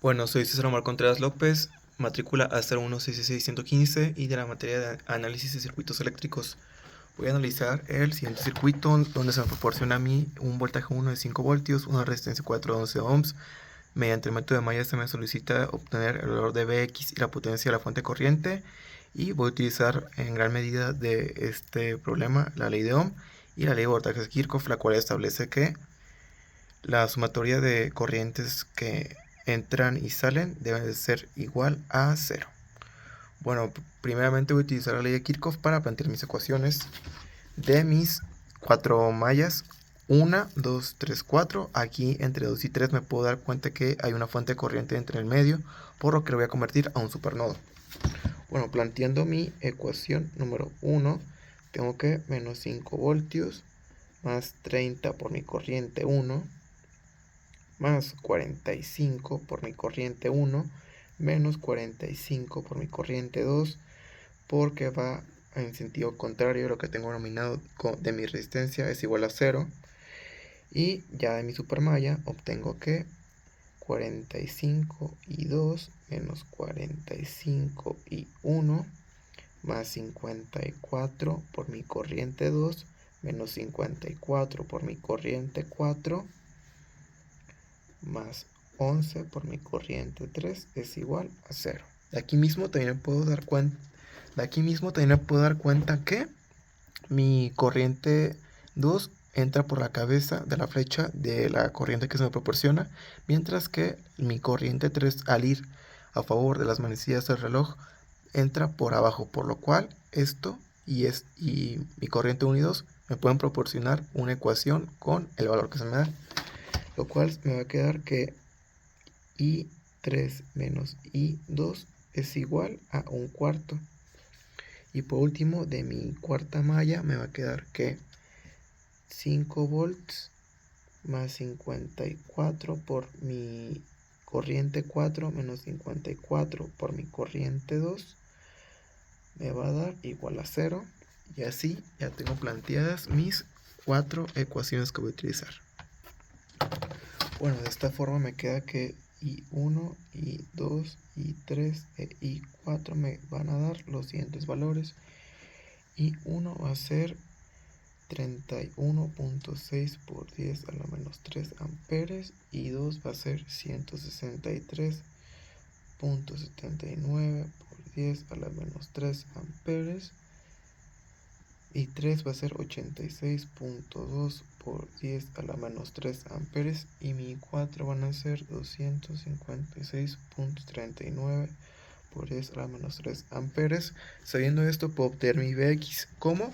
Bueno, soy César Omar Contreras López, matrícula A0166115 y de la materia de análisis de circuitos eléctricos. Voy a analizar el siguiente circuito donde se me proporciona a mí un voltaje 1 de 5 voltios, una resistencia 4 de 11 ohms. Mediante el método de malla se me solicita obtener el valor de Vx y la potencia de la fuente corriente, y voy a utilizar en gran medida de este problema la ley de Ohm y la ley de voltajes de Kirchhoff, la cual establece que la sumatoria de corrientes que entran y salen debe de ser igual a 0. Bueno, primeramente voy a utilizar la ley de Kirchhoff para plantear mis ecuaciones de mis 4 mallas. 1, 2, 3, 4. Aquí entre 2 y 3 me puedo dar cuenta que hay una fuente de corriente entre el medio, por lo que lo voy a convertir a un supernodo. Bueno, planteando mi ecuación número 1, tengo que menos 5 voltios más 30 por mi corriente 1 más 45 por mi corriente 1 menos 45 por mi corriente 2, porque va en sentido contrario. Lo que tengo nominado de mi resistencia es igual a 0, y ya de mi supermalla obtengo que 45 y 2 menos 45 y 1 más 54 por mi corriente 2 menos 54 por mi corriente 4 más 11 por mi corriente 3 es igual a 0. De aquí mismo también me puedo dar cuenta que mi corriente 2 entra por la cabeza de la flecha de la corriente que se me proporciona, mientras que mi corriente 3, al ir a favor de las manecillas del reloj, entra por abajo, por lo cual esto y mi corriente 1 y 2 me pueden proporcionar una ecuación con el valor que se me da, lo cual me va a quedar que I3 menos I2 es igual a un cuarto. Y por último, de mi cuarta malla me va a quedar que 5 volts más 54 por mi corriente 4 menos 54 por mi corriente 2 me va a dar igual a 0. Y así ya tengo planteadas mis 4 ecuaciones que voy a utilizar. Bueno, de esta forma me queda que I1, I2, I3 e I4 me van a dar los siguientes valores. I1 va a ser 31.6 por 10 a la menos 3 amperes. I2 va a ser 163.79 por 10 a la menos 3 amperes. Y 3 va a ser 86.2 por 10 a la menos 3 amperes. Y mi 4 van a ser 256.39 por 10 a la menos 3 amperes. Sabiendo esto, puedo obtener mi Vx como: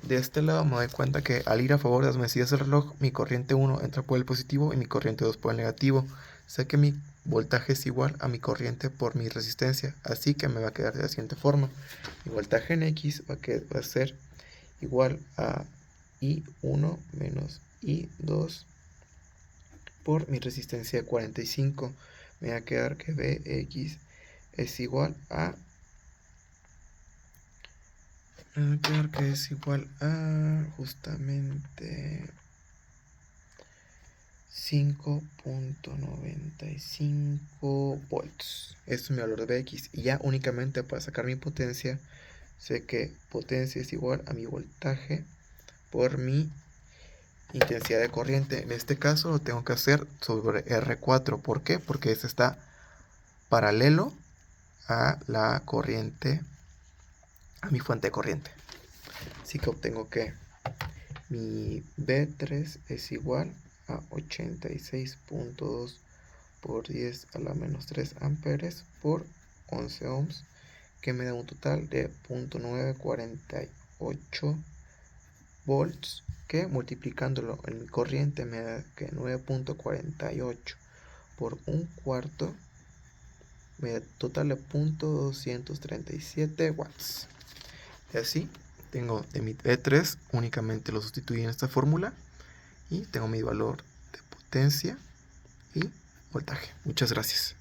de este lado me doy cuenta que al ir a favor de las manecillas del reloj, mi corriente 1 entra por el positivo y mi corriente 2 por el negativo. Sé que mi voltaje es igual a mi corriente por mi resistencia, así que me va a quedar de la siguiente forma. Mi voltaje en X va a ser igual a I1 menos I2 por mi resistencia 45. Me va a quedar que Vx es igual a justamente 5.95 volts. Este es mi valor de Vx. Y ya únicamente para sacar mi potencia, sé que potencia es igual a mi voltaje por mi intensidad de corriente. En este caso lo tengo que hacer sobre R4. ¿Por qué? Porque este está paralelo a la corriente, a mi fuente de corriente. Así que obtengo que mi B3 es igual a 86.2 por 10 a la menos 3 amperes por 11 ohms, que me da un total de 0.948 volts, que multiplicándolo en mi corriente me da que 9.48 por un cuarto me da total de 0.237 watts. Y así tengo de mi E3, únicamente lo sustituí en esta fórmula y tengo mi valor de potencia y voltaje. Muchas gracias.